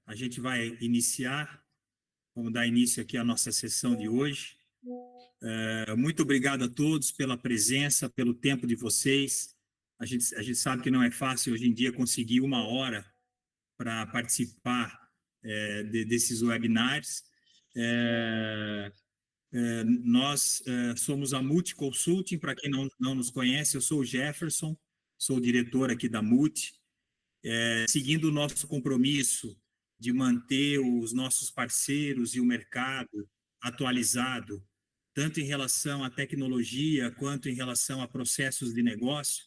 A gente vai vamos dar início aqui à nossa sessão de hoje. Muito obrigado a todos pela presença, pelo tempo de vocês. A gente sabe que não é fácil hoje em dia conseguir uma hora para participar desses webinars. Nós somos a Multi Consulting, para quem não nos conhece, eu sou o Jefferson, sou o diretor aqui da Multi. Seguindo o nosso compromisso de manter os nossos parceiros e o mercado atualizado, tanto em relação à tecnologia quanto em relação a processos de negócio,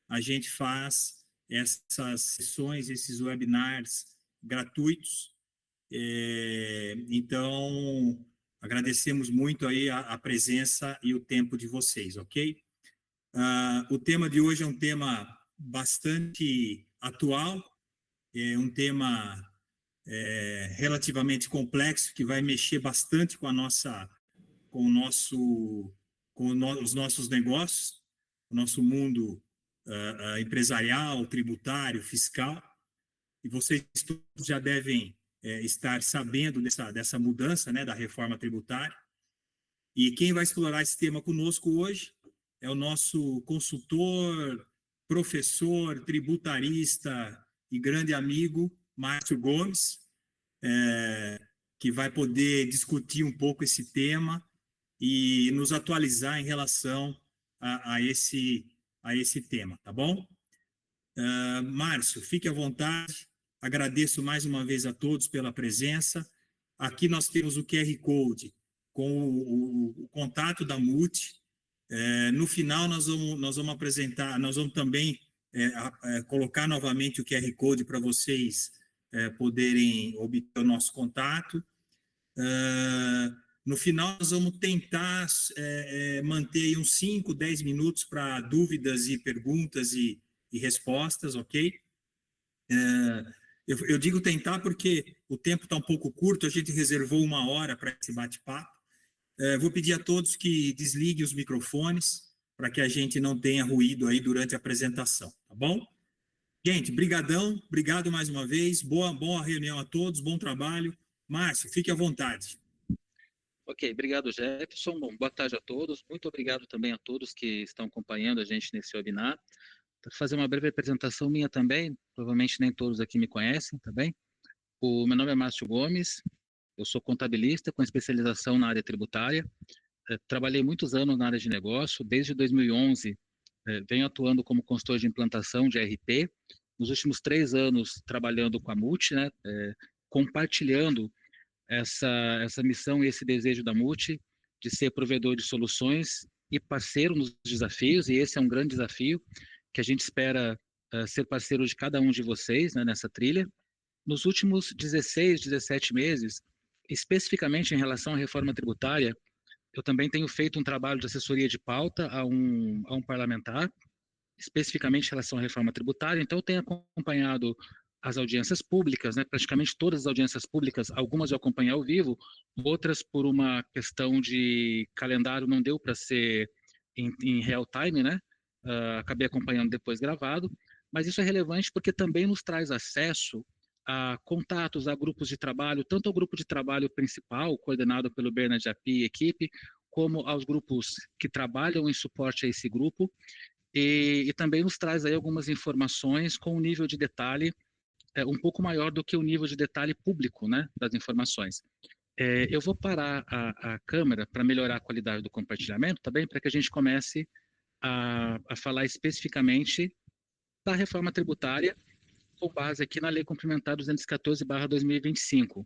a gente faz essas sessões, esses webinars gratuitos. Então, agradecemos muito aí a presença e o tempo de vocês, ok? O tema de hoje é um tema bastante atual, é um tema relativamente complexo que vai mexer bastante com os nossos negócios, o nosso mundo empresarial, tributário, fiscal. E vocês todos já devem estar sabendo dessa mudança, né, da reforma tributária. E quem vai explorar esse tema conosco hoje é o nosso consultor, professor, tributarista e grande amigo, Márcio Gomes, que vai poder discutir um pouco esse tema e nos atualizar em relação a esse tema, tá bom? Márcio, fique à vontade. Agradeço mais uma vez a todos pela presença. Aqui nós temos o QR Code com o contato da Multi. No final, nós vamos apresentar, nós vamos também colocar novamente o QR Code para vocês poderem obter o nosso contato. No final, nós vamos tentar manter uns 5, 10 minutos para dúvidas e perguntas e respostas, ok? Eu digo tentar porque o tempo está um pouco curto, a gente reservou uma hora para esse bate-papo. Vou pedir a todos que desliguem os microfones para que a gente não tenha ruído aí durante a apresentação, tá bom? Gente, brigadão, obrigado mais uma vez, boa reunião a todos, bom trabalho. Márcio, fique à vontade. Ok, obrigado, Jefferson. Bom, boa tarde a todos. Muito obrigado também a todos que estão acompanhando a gente nesse webinar. Vou fazer uma breve apresentação minha também, provavelmente nem todos aqui me conhecem, tá bem? O meu nome é Márcio Gomes, eu sou contabilista com especialização na área tributária. Trabalhei muitos anos na área de negócio, desde 2011 venho atuando como consultor de implantação de ERP. Nos últimos 3 anos trabalhando com a Multi, né, compartilhando essa missão e esse desejo da Multi de ser provedor de soluções e parceiro nos desafios, e esse é um grande desafio que a gente espera ser parceiro de cada um de vocês, né, nessa trilha. Nos últimos 16, 17 meses, especificamente em relação à reforma tributária, eu também tenho feito um trabalho de assessoria de pauta a um parlamentar, especificamente em relação à reforma tributária. Então, eu tenho acompanhado as audiências públicas, né, praticamente todas as audiências públicas, algumas eu acompanhei ao vivo, outras por uma questão de calendário não deu para ser em real time, né? Acabei acompanhando depois gravado, mas isso é relevante porque também nos traz acesso a contatos, a grupos de trabalho, tanto ao grupo de trabalho principal, coordenado pelo Bernard Japi e equipe, como aos grupos que trabalham em suporte a esse grupo, e também nos traz aí algumas informações com um nível de detalhe um pouco maior do que o nível de detalhe público, né, das informações. Eu vou parar a câmera para melhorar a qualidade do compartilhamento, tá bem? Para que a gente comece a falar especificamente da reforma tributária, com base aqui na Lei Complementar 214/2025.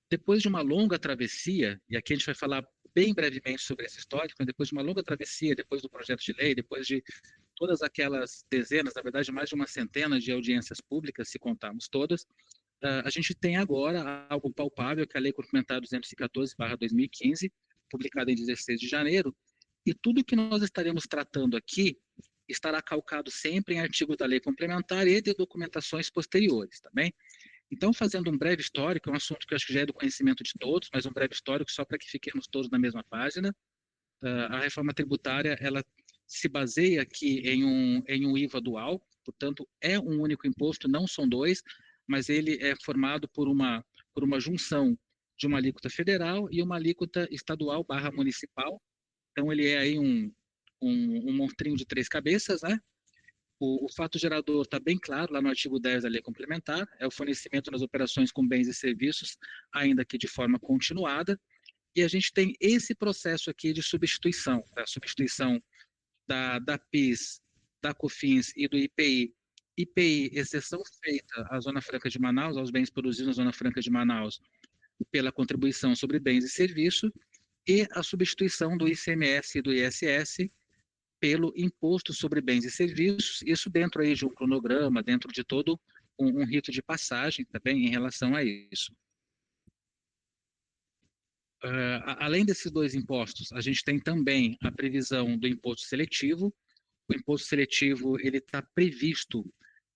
Depois de uma longa travessia, e aqui a gente vai falar bem brevemente sobre esse histórico, mas depois de uma longa travessia, depois do projeto de lei, depois de todas aquelas dezenas, na verdade mais de uma centena de audiências públicas, se contarmos todas, a gente tem agora algo palpável, que é a Lei Complementar 214/2015, publicada em 16 de janeiro, e tudo que nós estaremos tratando aqui estará calcado sempre em artigos da lei complementar e de documentações posteriores, tá bem? Então, fazendo um breve histórico, é um assunto que eu acho que já é do conhecimento de todos, mas um breve histórico só para que fiquemos todos na mesma página. A reforma tributária, ela se baseia aqui em um IVA dual, portanto, é um único imposto, não são dois. mas ele é formado por uma junção de uma alíquota federal e uma alíquota estadual barra municipal. Então, ele é aí um monstrinho de três cabeças, né? O fato gerador está bem claro lá no artigo 10 da lei complementar, é o fornecimento nas operações com bens e serviços, ainda que de forma continuada, e a gente tem esse processo aqui de substituição, a substituição da PIS, da COFINS e do IPI. IPI, exceção feita à Zona Franca de Manaus, aos bens produzidos na Zona Franca de Manaus, pela contribuição sobre bens e serviços, e a substituição do ICMS e do ISS pelo imposto sobre bens e serviços, isso dentro aí de um cronograma, dentro de todo um rito de passagem também em relação a isso. Além desses dois impostos, a gente tem também a previsão do imposto seletivo. O imposto seletivo ele está previsto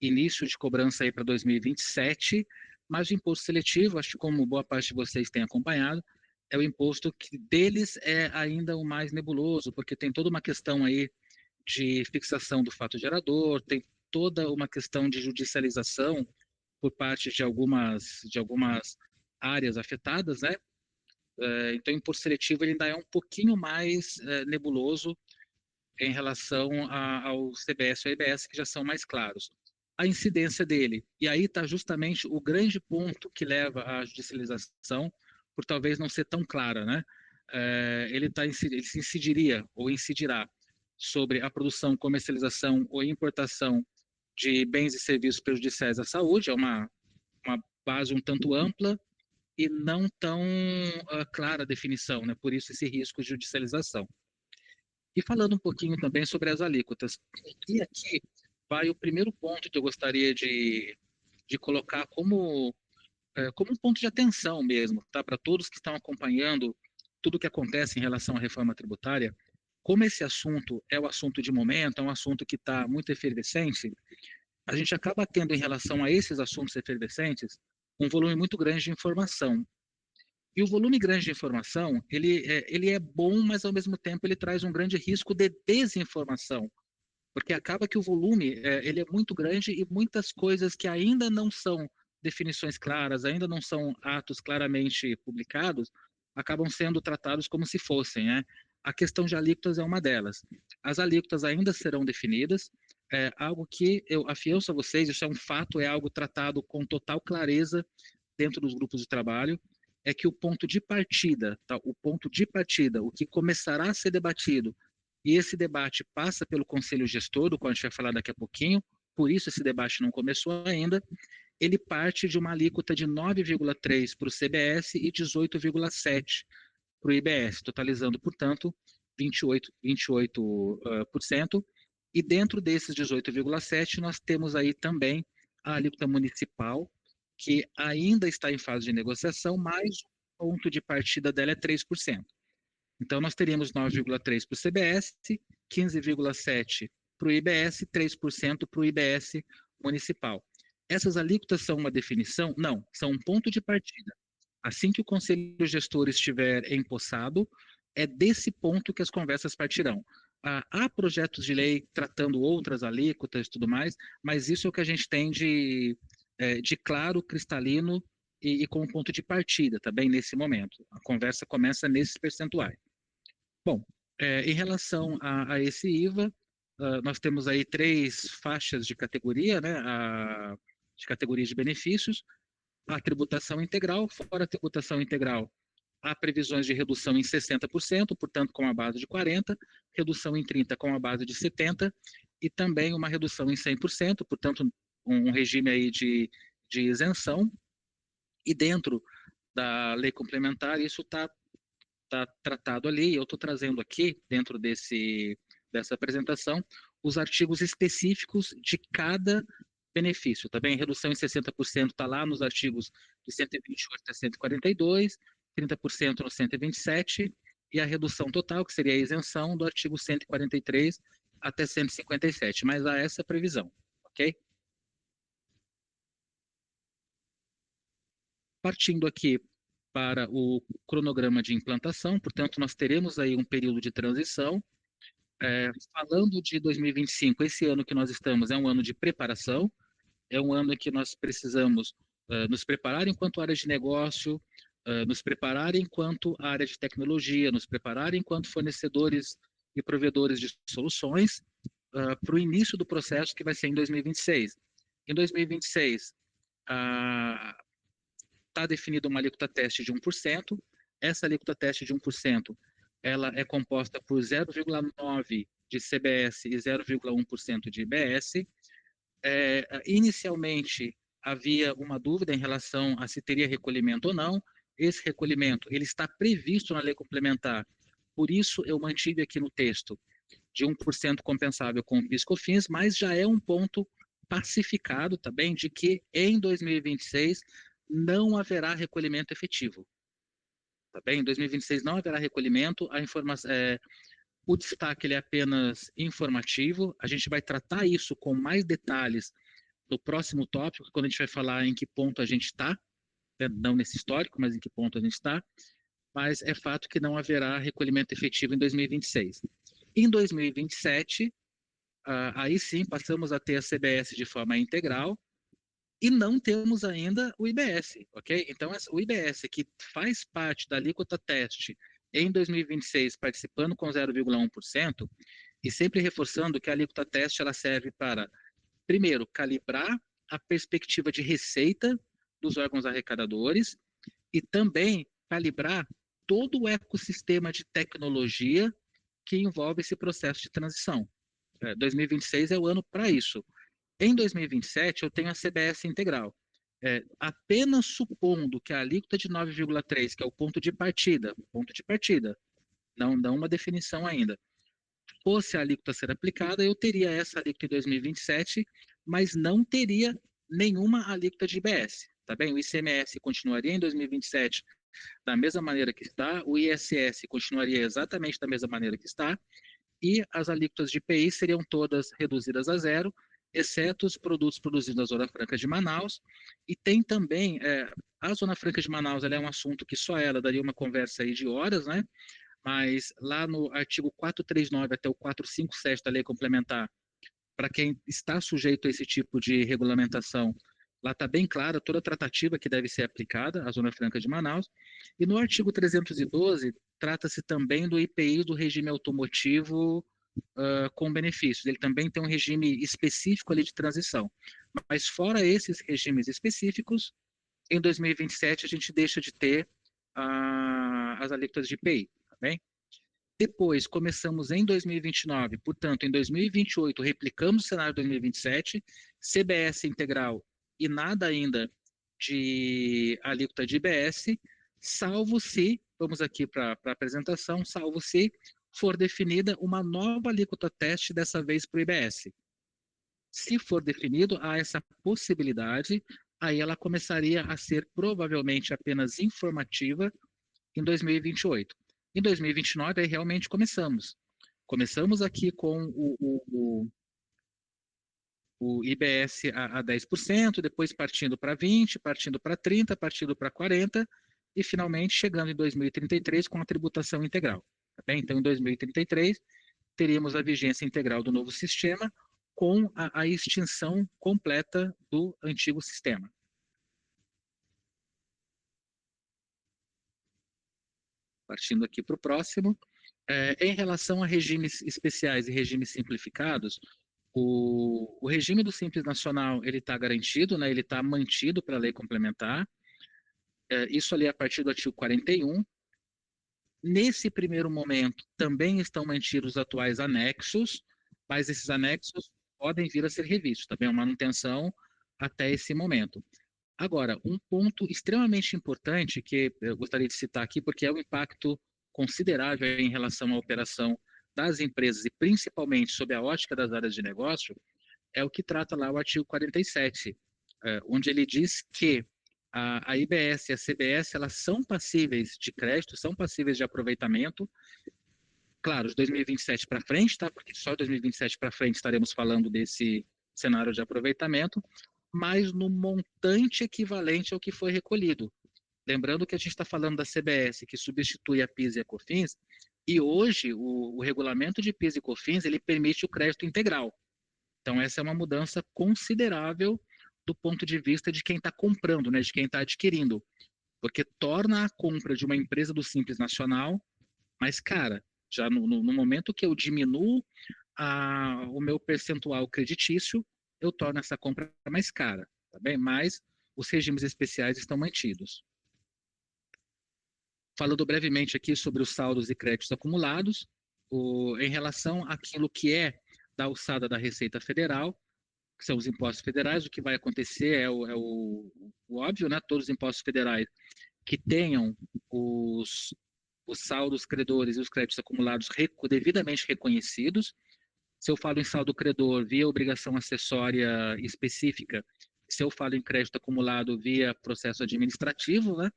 início de cobrança aí para 2027, mas o imposto seletivo, acho que como boa parte de vocês tem acompanhado, é o imposto que deles é ainda o mais nebuloso, porque tem toda uma questão aí de fixação do fato gerador, tem toda uma questão de judicialização por parte de algumas áreas afetadas, né? Então, o imposto seletivo ele ainda é um pouquinho mais nebuloso em relação ao CBS e ao IBS, que já são mais claros. A incidência dele, e aí está justamente o grande ponto que leva à judicialização, por talvez não ser tão clara, né? Ele se incidiria ou incidirá sobre a produção, comercialização ou importação de bens e serviços prejudiciais à saúde, é uma base um tanto ampla e não tão clara a definição, né? Por isso esse risco de judicialização. E falando um pouquinho também sobre as alíquotas, e aqui vai o primeiro ponto que eu gostaria de colocar como um ponto de atenção mesmo, tá? Para todos que estão acompanhando tudo o que acontece em relação à reforma tributária, como esse assunto é o assunto de momento, é um assunto que está muito efervescente, a gente acaba tendo em relação a esses assuntos efervescentes um volume muito grande de informação. E o volume grande de informação, ele é bom, mas ao mesmo tempo ele traz um grande risco de desinformação, porque acaba que o volume ele é muito grande e muitas coisas que ainda não são definições claras, ainda não são atos claramente publicados, acabam sendo tratados como se fossem, né? A questão de alíquotas é uma delas. As alíquotas ainda serão definidas, algo que eu afianço a vocês, isso é um fato, é algo tratado com total clareza dentro dos grupos de trabalho, é que o ponto de partida, tá? O ponto de partida, o que começará a ser debatido, e esse debate passa pelo Conselho Gestor, do qual a gente vai falar daqui a pouquinho, por isso esse debate não começou ainda, ele parte de uma alíquota de 9,3% para o CBS e 18,7% para o IBS, totalizando, portanto, 28%. E dentro desses 18,7%, nós temos aí também a alíquota municipal, que ainda está em fase de negociação, mas o ponto de partida dela é 3%. Então, nós teríamos 9,3% para o CBS, 15,7% para o IBS, 3% para o IBS municipal. Essas alíquotas são uma definição? Não, são um ponto de partida. Assim que o Conselho Gestor estiver empossado, é desse ponto que as conversas partirão. Há projetos de lei tratando outras alíquotas e tudo mais, mas isso é o que a gente tem de claro, cristalino e com ponto de partida, tá bem, nesse momento. A conversa começa nesses percentuais. Bom, em relação a esse IVA, nós temos aí 3 faixas de categoria, né, de categorias de benefícios. A tributação integral, fora a tributação integral, há previsões de redução em 60%, portanto, com a base de 40%, redução em 30% com a base de 70%, e também uma redução em 100%, portanto, um regime aí de isenção. E dentro da lei complementar, isso está tratado ali, eu estou trazendo aqui, dentro dessa apresentação, os artigos específicos de cada benefício, tá bem? Redução em 60% está lá nos artigos de 128 a 142, 30% no 127, e a redução total, que seria a isenção, do artigo 143 até 157, mas há essa previsão, ok? Partindo aqui para o cronograma de implantação, portanto, nós teremos aí um período de transição. Falando de 2025, esse ano que nós estamos é um ano de preparação, é um ano em que nós precisamos nos preparar enquanto área de negócio, nos preparar enquanto área de tecnologia, nos preparar enquanto fornecedores e provedores de soluções para o início do processo que vai ser em 2026. Em 2026, está definida uma alíquota teste de 1%. Essa alíquota teste de 1%, ela é composta por 0,9% de CBS e 0,1% de IBS. Inicialmente, havia uma dúvida em relação a se teria recolhimento ou não. Esse recolhimento ele está previsto na lei complementar, por isso eu mantive aqui no texto de 1% compensável com PIS/COFINS, mas já é um ponto pacificado também de que em 2026 não haverá recolhimento efetivo. Tá bem? Em 2026 não haverá recolhimento, o destaque ele é apenas informativo, a gente vai tratar isso com mais detalhes no próximo tópico, quando a gente vai falar em que ponto a gente está, não nesse histórico, mas em que ponto a gente está, mas é fato que não haverá recolhimento efetivo em 2026. Em 2027, aí sim passamos a ter a CBS de forma integral e não temos ainda o IBS, ok? Então, o IBS, que faz parte da alíquota teste em 2026, participando com 0,1%, e sempre reforçando que a alíquota teste ela serve para, primeiro, calibrar a perspectiva de receita dos órgãos arrecadadores e também calibrar todo o ecossistema de tecnologia que envolve esse processo de transição. 2026 é o ano para isso. Em 2027, eu tenho a CBS integral. Apenas supondo que a alíquota de 9,3, que é o ponto de partida, não dá uma definição ainda, fosse a alíquota ser aplicada, eu teria essa alíquota em 2027, mas não teria nenhuma alíquota de IBS. Tá bem? O ICMS continuaria em 2027 da mesma maneira que está, o ISS continuaria exatamente da mesma maneira que está, e as alíquotas de IPI seriam todas reduzidas a zero, exceto os produtos produzidos na Zona Franca de Manaus. E tem também, a Zona Franca de Manaus ela é um assunto que só ela daria uma conversa aí de horas, né? Mas lá no artigo 439 até o 457 da lei complementar, para quem está sujeito a esse tipo de regulamentação, lá está bem clara toda a tratativa que deve ser aplicada à Zona Franca de Manaus. E no artigo 312, trata-se também do IPI do regime automotivo com benefícios. Ele também tem um regime específico ali de transição. Mas fora esses regimes específicos, em 2027 a gente deixa de ter as alíquotas de IPI, tá bem? Depois, começamos em 2029, portanto, em 2028, replicamos o cenário de 2027, CBS integral e nada ainda de alíquota de IBS, salvo se, vamos aqui para a apresentação, salvo se for definida uma nova alíquota teste, dessa vez para o IBS. Se for definido, há essa possibilidade, aí ela começaria a ser provavelmente apenas informativa em 2028. Em 2029, aí realmente começamos. Começamos aqui com o IBS a 10%, depois partindo para 20%, partindo para 30%, partindo para 40%, e finalmente chegando em 2033 com a tributação integral. Tá bem? Então, em 2033, teríamos a vigência integral do novo sistema com a extinção completa do antigo sistema. Partindo aqui para o próximo. Em relação a regimes especiais e regimes simplificados, o regime do Simples Nacional ele está garantido, né? Ele está mantido pela lei complementar. Isso ali a partir do artigo 41. Nesse primeiro momento, também estão mantidos os atuais anexos, mas esses anexos podem vir a ser revistos, também é uma manutenção até esse momento. Agora, um ponto extremamente importante que eu gostaria de citar aqui, porque é o impacto considerável em relação à operação das empresas e principalmente sob a ótica das áreas de negócio, é o que trata lá o artigo 47, onde ele diz que a IBS e a CBS elas são passíveis de crédito, são passíveis de aproveitamento. Claro, de 2027 para frente, tá? Porque só de 2027 para frente estaremos falando desse cenário de aproveitamento, mas no montante equivalente ao que foi recolhido. Lembrando que a gente está falando da CBS, que substitui a PIS e a COFINS, e hoje o regulamento de PIS e COFINS ele permite o crédito integral. Então essa é uma mudança considerável do ponto de vista de quem está comprando, né, de quem está adquirindo, porque torna a compra de uma empresa do Simples Nacional mais cara. Já no momento que eu diminuo o meu percentual creditício, eu torno essa compra mais cara, tá bem? Mas os regimes especiais estão mantidos. Falando brevemente aqui sobre os saldos e créditos acumulados, em relação àquilo que é da alçada da Receita Federal, que são os impostos federais, o que vai acontecer o óbvio, né? Todos os impostos federais que tenham os saldos credores e os créditos acumulados devidamente reconhecidos. Se eu falo em saldo credor via obrigação acessória específica, se eu falo em crédito acumulado via processo administrativo, né?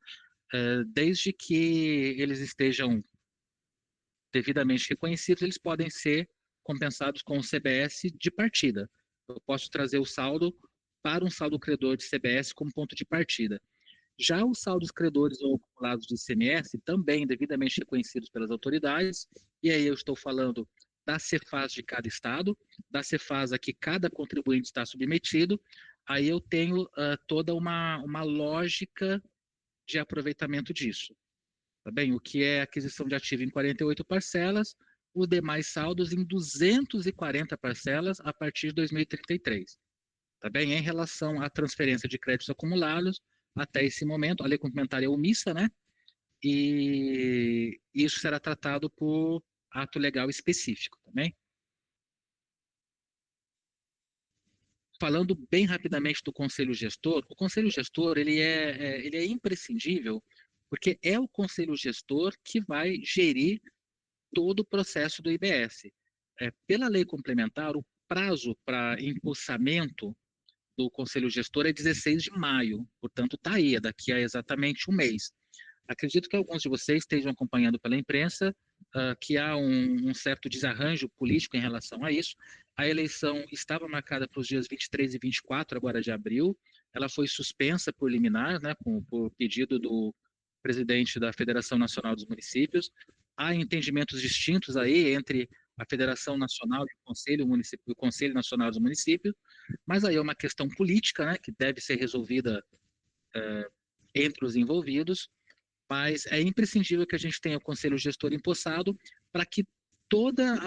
Desde que eles estejam devidamente reconhecidos, eles podem ser compensados com o CBS de partida. Eu posso trazer o saldo para um saldo credor de CBS como ponto de partida. Já os saldos credores ou acumulados de ICMS, também devidamente reconhecidos pelas autoridades, e aí eu estou falando da Cefaz de cada estado, da Cefaz a que cada contribuinte está submetido, aí eu tenho toda uma lógica de aproveitamento disso. Tá bem? O que é aquisição de ativo em 48 parcelas, os demais saldos em 240 parcelas a partir de 2033. Tá bem? Em relação à transferência de créditos acumulados, até esse momento, a lei complementar é omissa, né? E isso será tratado por ato legal específico também. Falando bem rapidamente do Conselho Gestor, o Conselho Gestor ele é imprescindível, porque é o Conselho Gestor que vai gerir todo o processo do IBS. Pela lei complementar, o prazo para impulsamento do Conselho Gestor é 16 de maio, portanto está aí, é daqui a exatamente um mês. Acredito que alguns de vocês estejam acompanhando pela imprensa que há um certo desarranjo político em relação a isso. A eleição estava marcada para os dias 23 e 24 agora de abril, ela foi suspensa por liminar, né, por pedido do presidente da Federação Nacional dos Municípios. Há entendimentos distintos aí entre a Federação Nacional e o Conselho Nacional dos Municípios, mas aí é uma questão política, né, que deve ser resolvida entre os envolvidos, mas é imprescindível que a gente tenha o conselho gestor empossado para que todas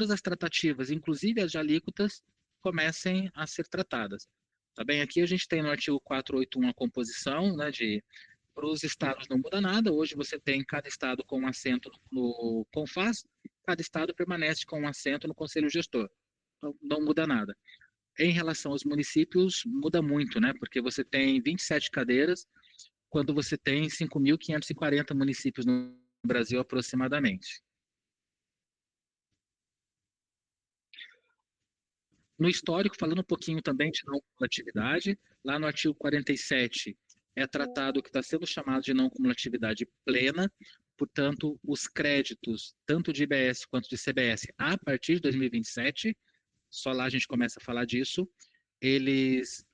as tratativas, inclusive as de alíquotas, comecem a ser tratadas. Tá bem? Aqui a gente tem no artigo 481 a composição, né, para os estados não muda nada. Hoje você tem cada estado com um assento no CONFAS, cada estado permanece com um assento no conselho gestor. Então, não muda nada. Em relação aos municípios, muda muito, né? Porque você tem 27 cadeiras, quando você tem 5.540 municípios no Brasil aproximadamente. No histórico, falando um pouquinho também de não cumulatividade, lá no artigo 47 é tratado o que está sendo chamado de não cumulatividade plena, portanto, os créditos, tanto de IBS quanto de CBS, a partir de 2027, só lá a gente começa a falar disso, eles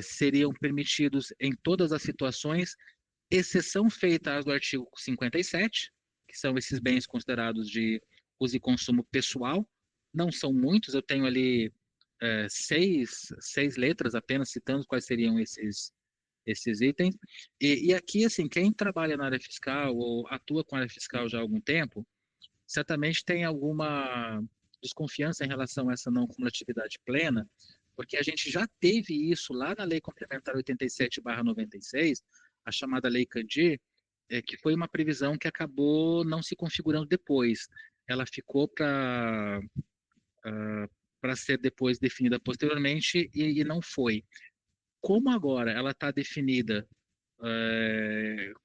seriam permitidos em todas as situações, exceção feita às do artigo 57, que são esses bens considerados de uso e consumo pessoal. Não são muitos, eu tenho ali seis letras apenas citando quais seriam esses itens. E aqui, assim, quem trabalha na área fiscal ou atua com a área fiscal já há algum tempo, certamente tem alguma desconfiança em relação a essa não cumulatividade plena, porque a gente já teve isso lá na Lei Complementar 87/96, a chamada Lei Candir, que foi uma previsão que acabou não se configurando depois. Ela ficou para ser depois definida posteriormente e não foi. Como agora ela está definida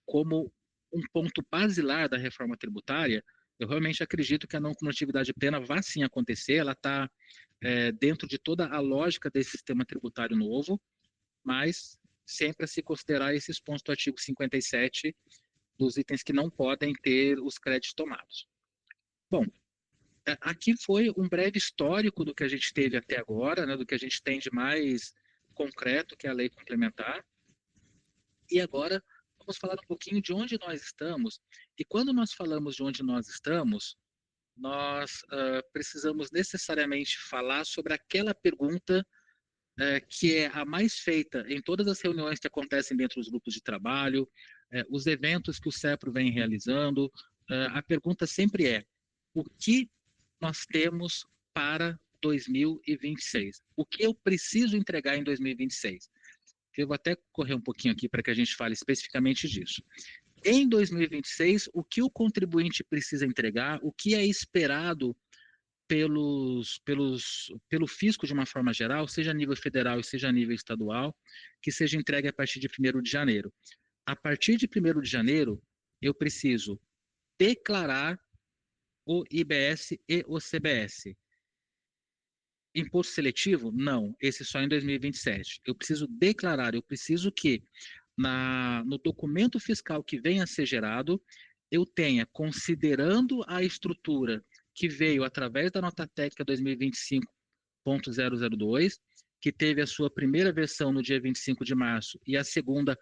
como um ponto basilar da reforma tributária, eu realmente acredito que a não cumulatividade plena vai sim acontecer, ela está dentro de toda a lógica desse sistema tributário novo, mas sempre a se considerar esses pontos do artigo 57 dos itens que não podem ter os créditos tomados. Bom, aqui foi um breve histórico do que a gente teve até agora, né, do que a gente tem de mais concreto, que é a lei complementar. E agora vamos falar um pouquinho de onde nós estamos. E quando nós falamos de onde nós estamos, nós precisamos necessariamente falar sobre aquela pergunta que é a mais feita em todas as reuniões que acontecem dentro dos grupos de trabalho, os eventos que o CEPRO vem realizando. A pergunta sempre é: o que nós temos para 2026? O que eu preciso entregar em 2026? Eu vou até correr um pouquinho aqui para que a gente fale especificamente disso. Em 2026, o que o contribuinte precisa entregar, o que é esperado pelo fisco de uma forma geral, seja a nível federal e seja a nível estadual, que seja entregue a partir de 1º de janeiro. A partir de 1º de janeiro, eu preciso declarar o IBS e o CBS. Imposto seletivo? Não, esse só em 2027. Eu preciso declarar, eu preciso que no documento fiscal que venha a ser gerado, eu tenha, considerando a estrutura que veio através da nota técnica 2025.002, que teve a sua primeira versão no dia 25 de março e a segunda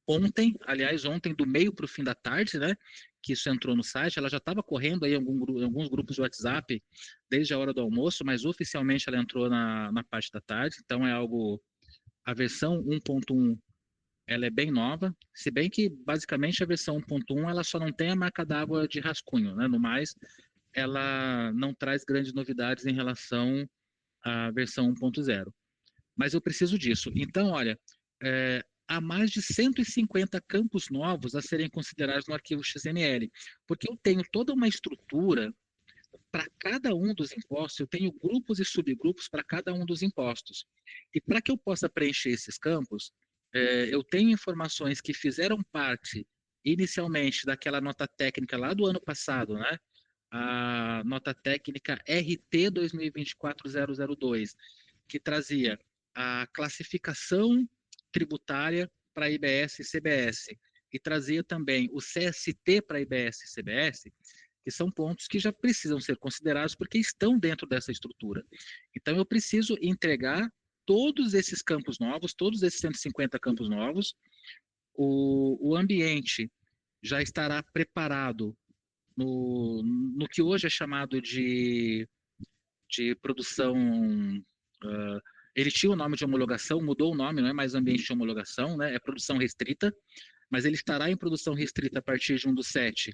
ontem, aliás, ontem do meio para o fim da tarde, né? Que isso entrou no site, ela já estava correndo aí em alguns grupos de WhatsApp desde a hora do almoço, mas oficialmente ela entrou na parte da tarde, então é algo, a versão 1.1 ela é bem nova, se bem que basicamente a versão 1.1 ela só não tem a marca d'água de rascunho, né? No mais, ela não traz grandes novidades em relação à versão 1.0. Mas eu preciso disso. Então, olha, há mais de 150 campos novos a serem considerados no arquivo XML, porque eu tenho toda uma estrutura para cada um dos impostos, eu tenho grupos e subgrupos para cada um dos impostos. E para que eu possa preencher esses campos, eu tenho informações que fizeram parte inicialmente daquela nota técnica lá do ano passado, né? A nota técnica RT 2024-002, que trazia a classificação tributária para IBS e CBS, e trazia também o CST para IBS e CBS, que são pontos que já precisam ser considerados porque estão dentro dessa estrutura. Então, eu preciso entregar todos esses campos novos, todos esses 150 campos novos. O ambiente já estará preparado no que hoje é chamado de produção. Ele tinha o nome de homologação, mudou o nome, não é mais ambiente de homologação, né? É produção restrita, mas ele estará em produção restrita a partir de 1/7,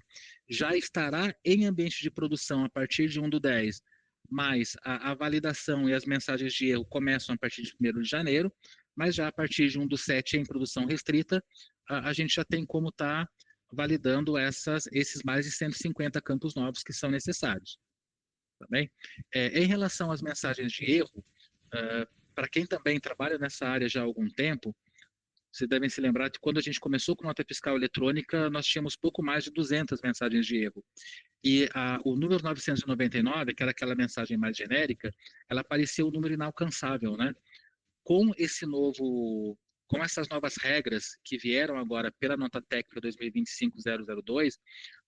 já estará em ambiente de produção a partir de 1/10, mas a validação e as mensagens de erro começam a partir de 1º de janeiro, mas já a partir de 1/7 em produção restrita, a gente já tem como estar validando esses mais de 150 campos novos que são necessários. Tá bem? Em relação às mensagens de erro, para quem também trabalha nessa área já há algum tempo, vocês devem se lembrar que quando a gente começou com nota fiscal eletrônica, nós tínhamos pouco mais de 200 mensagens de erro. E o número 999, que era aquela mensagem mais genérica, ela parecia um número inalcançável, né? Com com essas novas regras que vieram agora pela nota técnica 2025-002,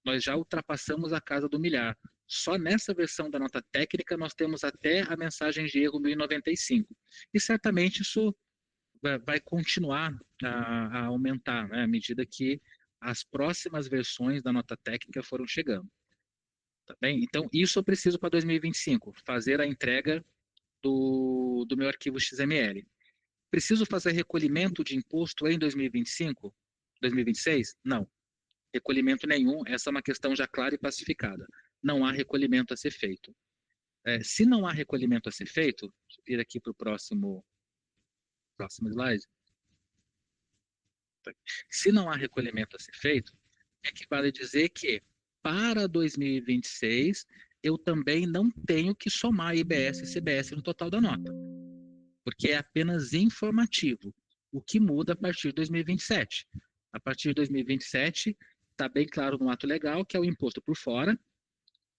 nós já ultrapassamos a casa do milhar. Só nessa versão da nota técnica nós temos até a mensagem de erro 1095. E certamente isso vai continuar a aumentar, né, à medida que as próximas versões da nota técnica foram chegando. Tá bem? Então, isso eu preciso para 2025, fazer a entrega do meu arquivo XML. Preciso fazer recolhimento de imposto em 2025? 2026? Não. Recolhimento nenhum, essa é uma questão já clara e pacificada. Não há recolhimento a ser feito. Se não há recolhimento a ser feito, deixa eu ir aqui para o próximo slide. Se não há recolhimento a ser feito, equivale dizer que para 2026 eu também não tenho que somar IBS e CBS no total da nota, porque é apenas informativo, o que muda a partir de 2027. A partir de 2027, está bem claro no ato legal que é o imposto por fora,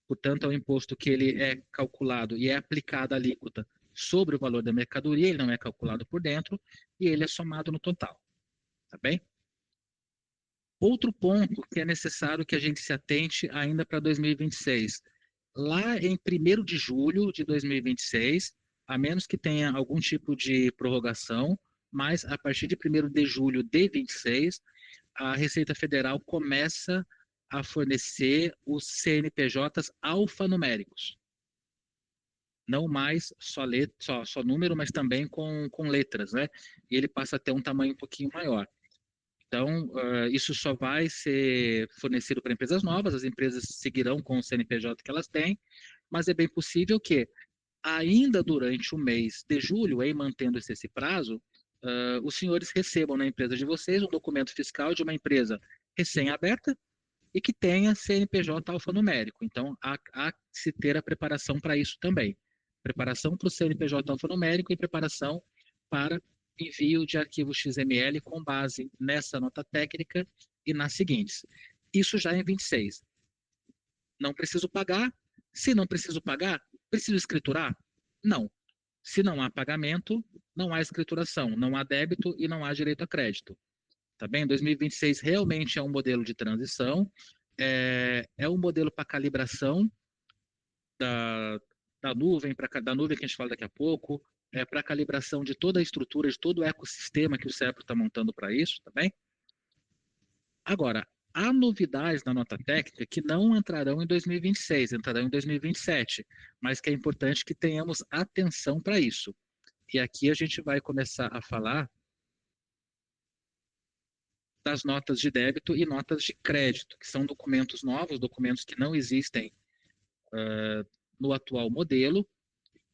portanto, é um imposto que ele é calculado e é aplicado a alíquota sobre o valor da mercadoria, ele não é calculado por dentro, e ele é somado no total. Tá bem? Outro ponto que é necessário que a gente se atente ainda para 2026. Lá em 1º de julho de 2026, a menos que tenha algum tipo de prorrogação, mas a partir de 1º de julho de 26, a Receita Federal começa a fornecer os CNPJs alfanuméricos. não mais só número, mas também com letras, né? E ele passa a ter um tamanho um pouquinho maior. Então, isso só vai ser fornecido para empresas novas, as empresas seguirão com o CNPJ que elas têm, mas é bem possível que, ainda durante o mês de julho, aí mantendo-se esse prazo, os senhores recebam na empresa de vocês um documento fiscal de uma empresa recém-aberta e que tenha CNPJ alfanumérico. Então, há que se ter a preparação para isso também. Preparação para o CNPJ alfanumérico e preparação para envio de arquivo XML com base nessa nota técnica e nas seguintes. Isso já em 26. Não preciso pagar. Se não preciso pagar, preciso escriturar? Não. Se não há pagamento, não há escrituração, não há débito e não há direito a crédito. Tá bem? 2026 realmente é um modelo de transição, é um modelo para calibração da, da nuvem que a gente fala daqui a pouco, para calibração de toda a estrutura, de todo o ecossistema que o CEPRO está montando para isso, tá bem? Agora, há novidades na nota técnica que não entrarão em 2026, entrarão em 2027, mas que é importante que tenhamos atenção para isso. E aqui a gente vai começar a falar das notas de débito e notas de crédito, que são documentos novos, documentos que não existem no atual modelo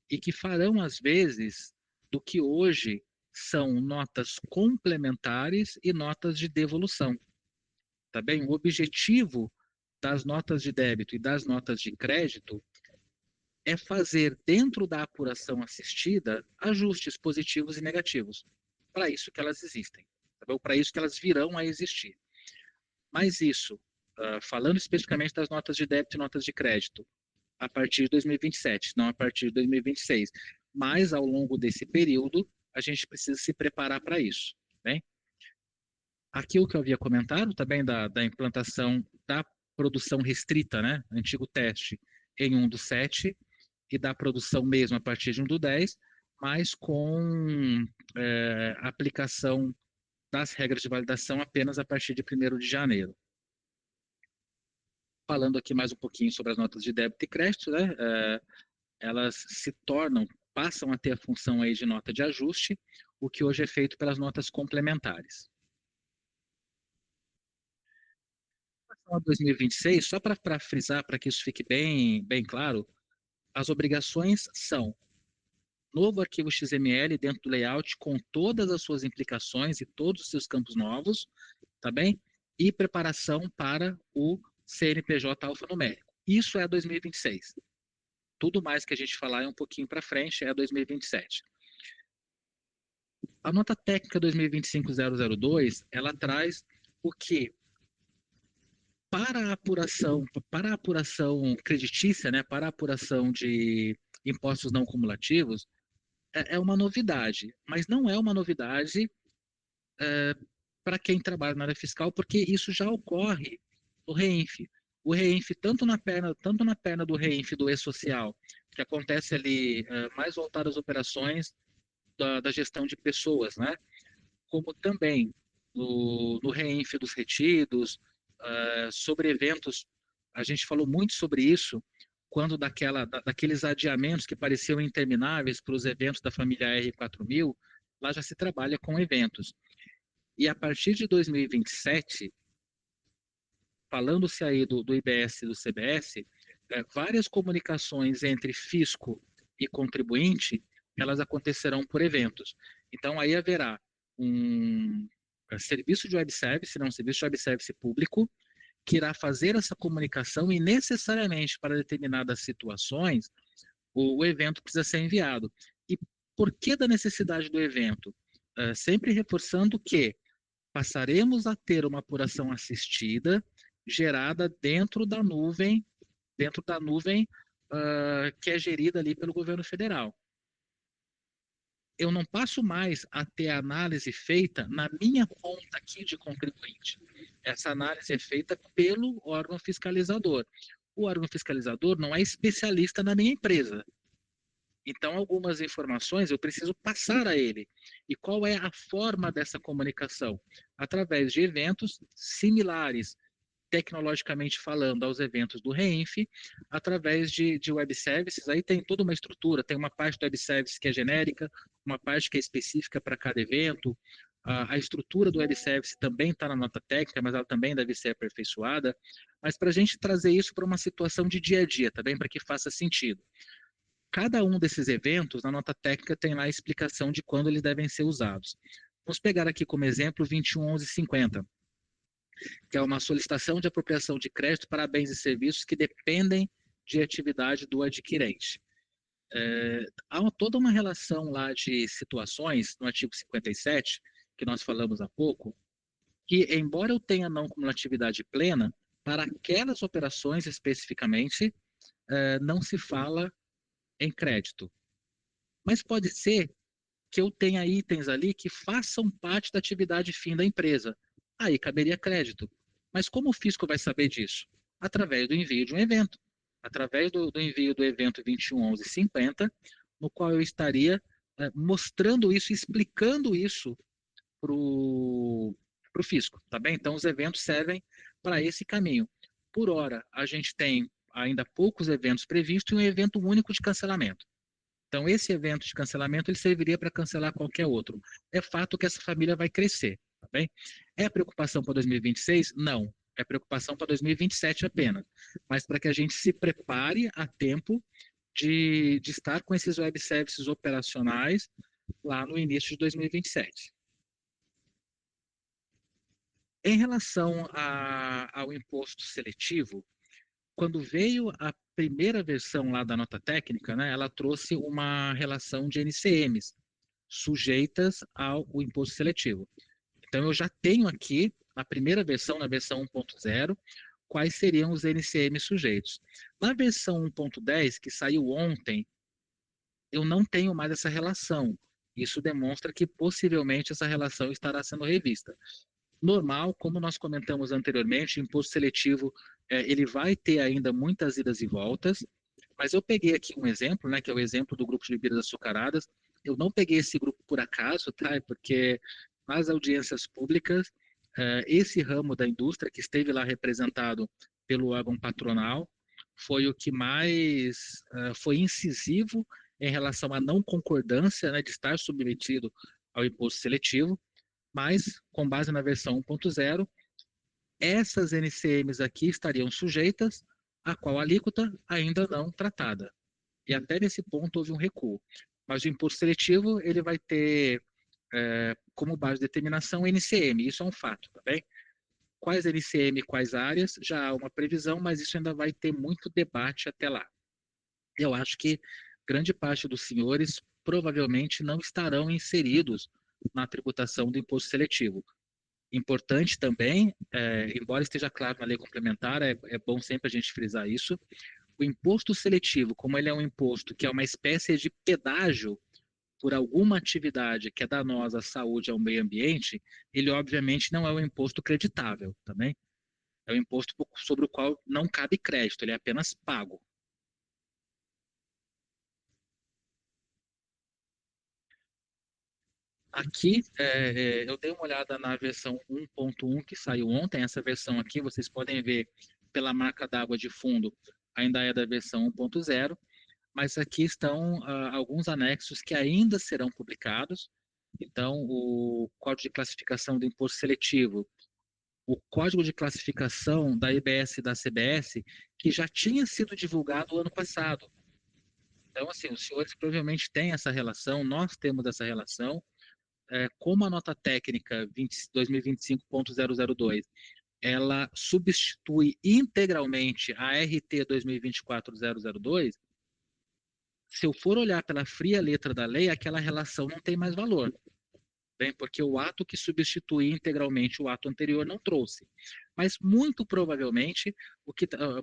e que farão, às vezes, do que hoje são notas complementares e notas de devolução. Tá bem? O objetivo das notas de débito e das notas de crédito é fazer, dentro da apuração assistida, ajustes positivos e negativos. Para isso que elas existem. Tá, para isso que elas virão a existir. Mas isso, falando especificamente das notas de débito e notas de crédito, a partir de 2027, não a partir de 2026. Mas, ao longo desse período, a gente precisa se preparar para isso. Bem? Aqui o que eu havia comentado também da implantação da produção restrita, né? Antigo teste em 1/7 e da produção mesmo a partir de 1/10, mas com aplicação das regras de validação apenas a partir de 1º de janeiro. Falando aqui mais um pouquinho sobre as notas de débito e crédito, né? Elas passam a ter a função aí de nota de ajuste, o que hoje é feito pelas notas complementares. Em relação a 2026, só para frisar, para que isso fique bem, bem claro, as obrigações são novo arquivo XML dentro do layout com todas as suas implicações e todos os seus campos novos, tá bem? E preparação para o CNPJ alfanumérico. Isso é 2026. Tudo mais que a gente falar é um pouquinho para frente, é 2027. A nota técnica 2025-002, ela traz o que? Para a apuração creditícia, né, para a apuração de impostos não cumulativos, é uma novidade, mas não é uma novidade para quem trabalha na área fiscal, porque isso já ocorre no REINF. O REINF, tanto na perna do REINF do E-Social, que acontece ali mais voltado às operações da gestão de pessoas, né? Como também no REINF dos retidos, sobre eventos, a gente falou muito sobre isso, quando daqueles adiamentos que pareciam intermináveis para os eventos da família R4000, lá já se trabalha com eventos. E a partir de 2027, falando-se aí do IBS e do CBS, várias comunicações entre fisco e contribuinte, elas acontecerão por eventos. Então, aí haverá um serviço de web service, não, um serviço de web service público, que irá fazer essa comunicação e necessariamente para determinadas situações, o evento precisa ser enviado. E por que da necessidade do evento? Sempre reforçando que passaremos a ter uma apuração assistida gerada dentro da nuvem que é gerida ali pelo governo federal. Eu não passo mais a ter a análise feita na minha conta aqui de contribuinte. Essa análise é feita pelo órgão fiscalizador. O órgão fiscalizador não é especialista na minha empresa. Então, algumas informações eu preciso passar a ele. E qual é a forma dessa comunicação? Através de eventos similares, tecnologicamente falando, aos eventos do Reinf, através de web services. Aí tem toda uma estrutura, tem uma parte do web service que é genérica, uma parte que é específica para cada evento. A estrutura do web service também está na nota técnica, mas ela também deve ser aperfeiçoada. Mas para a gente trazer isso para uma situação de dia a dia, também para que faça sentido. Cada um desses eventos, na nota técnica, tem lá a explicação de quando eles devem ser usados. Vamos pegar aqui como exemplo 21.11.50, que é uma solicitação de apropriação de crédito para bens e serviços que dependem de atividade do adquirente. Há toda uma relação lá de situações no artigo 57, que nós falamos há pouco, que, embora eu tenha não cumulatividade plena, para aquelas operações especificamente, não se fala em crédito. Mas pode ser que eu tenha itens ali que façam parte da atividade fim da empresa. Aí caberia crédito. Mas como o fisco vai saber disso? Através do envio de um evento. Através do envio do evento 21.11.50, no qual eu estaria mostrando isso, explicando isso para o fisco, tá bem? Então, os eventos servem para esse caminho. Por hora, a gente tem ainda poucos eventos previstos e um evento único de cancelamento. Então, esse evento de cancelamento, ele serviria para cancelar qualquer outro. É fato que essa família vai crescer, tá bem? É preocupação para 2026? Não. É preocupação para 2027 apenas. Mas para que a gente se prepare a tempo de estar com esses web services operacionais lá no início de 2027. Em relação ao imposto seletivo, quando veio a primeira versão lá da nota técnica, né, ela trouxe uma relação de NCMs sujeitas ao imposto seletivo. Então, eu já tenho aqui, na primeira versão, na versão 1.0, quais seriam os NCMs sujeitos. Na versão 1.10, que saiu ontem, eu não tenho mais essa relação. Isso demonstra que possivelmente essa relação estará sendo revista. Normal, como nós comentamos anteriormente, o imposto seletivo ele vai ter ainda muitas idas e voltas, mas eu peguei aqui um exemplo, né, que é o exemplo do grupo de bebidas açucaradas. Eu não peguei esse grupo por acaso, tá? Porque nas audiências públicas, esse ramo da indústria que esteve lá representado pelo órgão patronal foi o que mais foi incisivo em relação à não concordância, né, de estar submetido ao imposto seletivo. Mas, com base na versão 1.0, essas NCMs aqui estariam sujeitas a qual alíquota ainda não tratada. E até nesse ponto houve um recuo. Mas o imposto seletivo ele vai ter como base de determinação NCM, isso é um fato, tá bem? Quais NCM, quais áreas, já há uma previsão, mas isso ainda vai ter muito debate até lá. Eu acho que grande parte dos senhores provavelmente não estarão inseridos na tributação do imposto seletivo. Importante também, embora esteja claro na lei complementar, é bom sempre a gente frisar isso, o imposto seletivo, como ele é um imposto que é uma espécie de pedágio por alguma atividade que é danosa à saúde e ao meio ambiente, ele obviamente não é um imposto creditável, também. É um imposto sobre o qual não cabe crédito, ele é apenas pago. Aqui, eu dei uma olhada na versão 1.1 que saiu ontem. Essa versão aqui, vocês podem ver pela marca d'água de fundo, ainda é da versão 1.0, mas aqui estão alguns anexos que ainda serão publicados. Então, o Código de Classificação do Imposto Seletivo, o Código de Classificação da IBS e da CBS, que já tinha sido divulgado ano passado. Então, assim, os senhores provavelmente têm essa relação, nós temos essa relação, como a nota técnica 2025.002 ela substitui integralmente a RT 2024.002, se eu for olhar pela fria letra da lei, aquela relação não tem mais valor. Bem, porque o ato que substitui integralmente o ato anterior não trouxe. Mas muito provavelmente,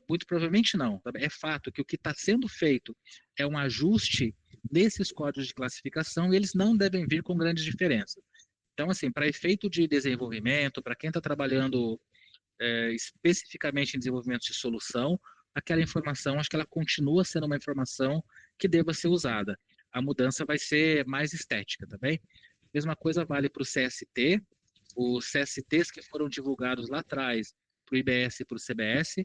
muito provavelmente não, é fato que o que está sendo feito é um ajuste desses códigos de classificação e eles não devem vir com grandes diferenças. Então, assim, para efeito de desenvolvimento, para quem está trabalhando especificamente em desenvolvimento de solução, aquela informação, acho que ela continua sendo uma informação que deva ser usada. A mudança vai ser mais estética, tá bem? Mesma coisa vale para o CST. Os CSTs que foram divulgados lá atrás, para o IBS e para o CBS,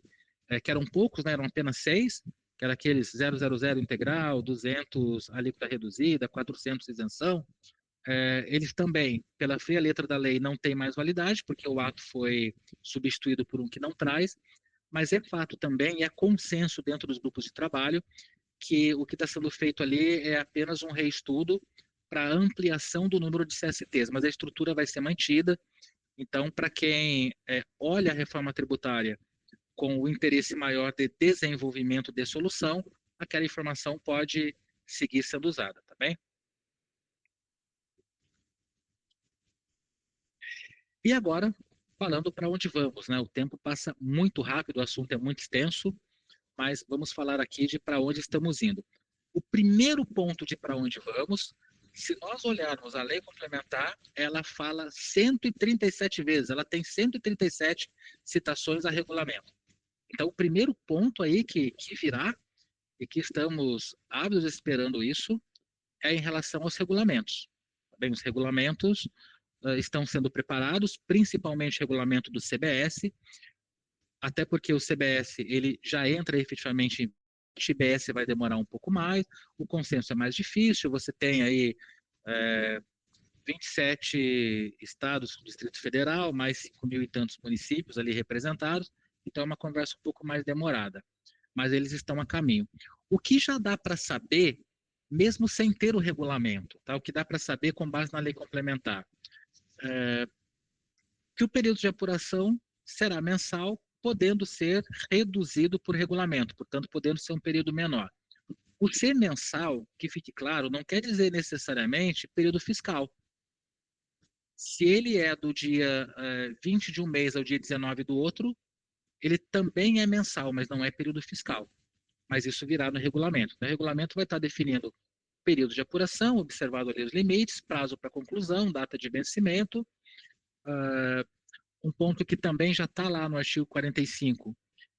que eram poucos, né, eram apenas 6, que era aqueles 000 integral, 200 alíquota reduzida, 400 isenção. Eles também, pela fria letra da lei, não têm mais validade, porque o ato foi substituído por um que não traz, mas é fato também, é consenso dentro dos grupos de trabalho, que o que está sendo feito ali é apenas um reestudo para ampliação do número de CSTs, mas a estrutura vai ser mantida. Então, para quem olha a reforma tributária com o interesse maior de desenvolvimento de solução, aquela informação pode seguir sendo usada, tá bem? E agora, falando para onde vamos, né? O tempo passa muito rápido, o assunto é muito extenso, mas vamos falar aqui de para onde estamos indo. O primeiro ponto de para onde vamos, se nós olharmos a lei complementar, ela fala 137 vezes, ela tem 137 citações a regulamento. Então, o primeiro ponto aí que virá, e que estamos ávidos esperando isso, é em relação aos regulamentos. Bem, os regulamentos estão sendo preparados, principalmente o regulamento do CBS, até porque o CBS ele já entra efetivamente em o IBS vai demorar um pouco mais, o consenso é mais difícil, você tem aí 27 estados do Distrito Federal, mais 5 mil e tantos municípios ali representados, então é uma conversa um pouco mais demorada, mas eles estão a caminho. O que já dá para saber, mesmo sem ter o regulamento, tá? O que dá para saber com base na lei complementar, que o período de apuração será mensal, podendo ser reduzido por regulamento, portanto, podendo ser um período menor. O ser mensal, que fique claro, não quer dizer necessariamente período fiscal. Se ele é do dia 20 de um mês ao dia 19 do outro, ele também é mensal, mas não é período fiscal. Mas isso virá no regulamento. O regulamento vai estar definindo período de apuração, observado ali os limites, prazo para conclusão, data de vencimento. Um ponto que também já está lá no artigo 45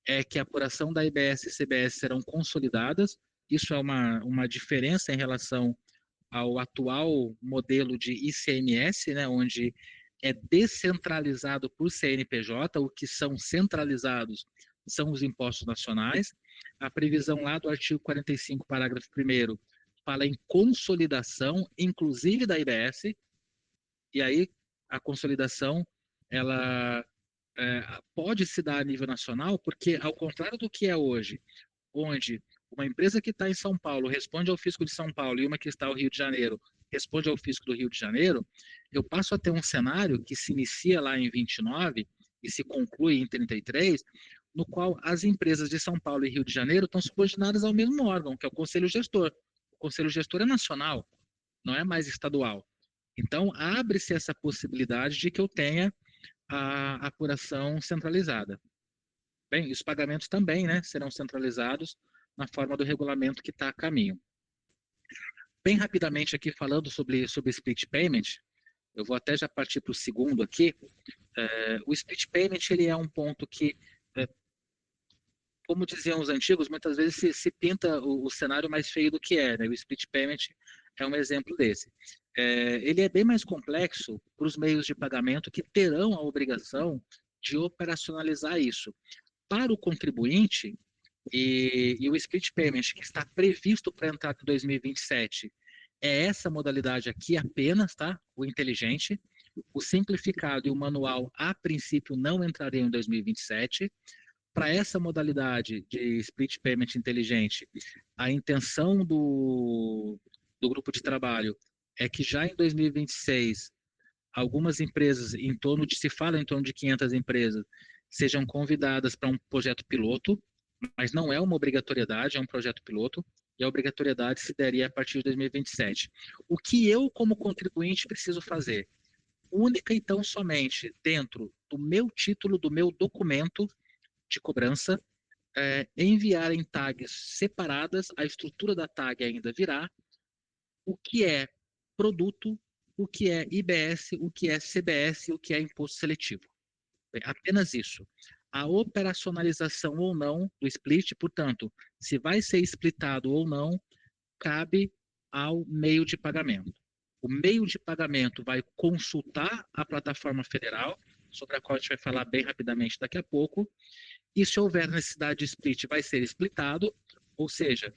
é que a apuração da IBS e CBS serão consolidadas. Isso é uma diferença em relação ao atual modelo de ICMS, né, onde é descentralizado por CNPJ, o que são centralizados são os impostos nacionais. A previsão lá do artigo 45, parágrafo 1º, fala em consolidação, inclusive da IBS, e aí a consolidação, ela pode se dar a nível nacional, porque ao contrário do que é hoje, onde uma empresa que está em São Paulo responde ao fisco de São Paulo e uma que está no Rio de Janeiro responde ao fisco do Rio de Janeiro, eu passo a ter um cenário que se inicia lá em 29 e se conclui em 33, no qual as empresas de São Paulo e Rio de Janeiro estão subordinadas ao mesmo órgão, que é o Conselho Gestor. O Conselho Gestor é nacional, não é mais estadual. Então, abre-se essa possibilidade de que eu tenha a apuração centralizada. Bem, os pagamentos também, né, serão centralizados na forma do regulamento que está a caminho. Bem rapidamente aqui falando sobre split payment, eu vou até já partir para o segundo aqui. O split payment ele é um ponto que, como diziam os antigos, muitas vezes se pinta o cenário mais feio do que é, né? O split payment é um exemplo desse. Ele é bem mais complexo para os meios de pagamento que terão a obrigação de operacionalizar isso. Para o contribuinte, e o split payment que está previsto para entrar em 2027 é essa modalidade aqui apenas, tá? O inteligente. O simplificado e o manual, a princípio, não entrariam em 2027. Para essa modalidade de split payment inteligente, a intenção do grupo de trabalho é que já em 2026 algumas empresas, se fala em torno de 500 empresas, sejam convidadas para um projeto piloto, mas não é uma obrigatoriedade, é um projeto piloto, e a obrigatoriedade se daria a partir de 2027. O que eu, como contribuinte, preciso fazer? Única e tão somente dentro do meu título, do meu documento de cobrança, enviar em tags separadas, a estrutura da tag ainda virá, o que é produto, o que é IBS, o que é CBS, o que é imposto seletivo. Apenas isso. A operacionalização ou não do split, portanto, se vai ser splitado ou não, cabe ao meio de pagamento. O meio de pagamento vai consultar a plataforma federal, sobre a qual a gente vai falar bem rapidamente daqui a pouco. E se houver necessidade de split, vai ser splitado, ou seja,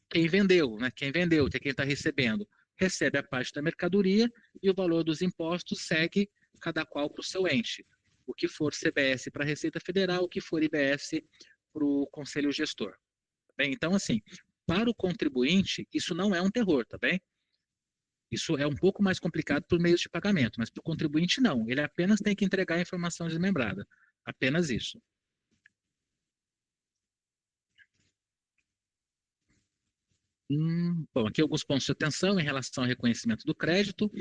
quem vendeu, né? Quem vendeu, que é quem está recebendo, recebe a parte da mercadoria e o valor dos impostos segue cada qual para o seu ente. O que for CBS para a Receita Federal, o que for IBS para o Conselho Gestor. Tá bem? Então, assim, para o contribuinte, isso não é um terror, tá bem? Isso é um pouco mais complicado por meios de pagamento, mas para o contribuinte não. Ele apenas tem que entregar a informação desmembrada. Apenas isso. Bom, aqui alguns pontos de atenção em relação ao reconhecimento do crédito.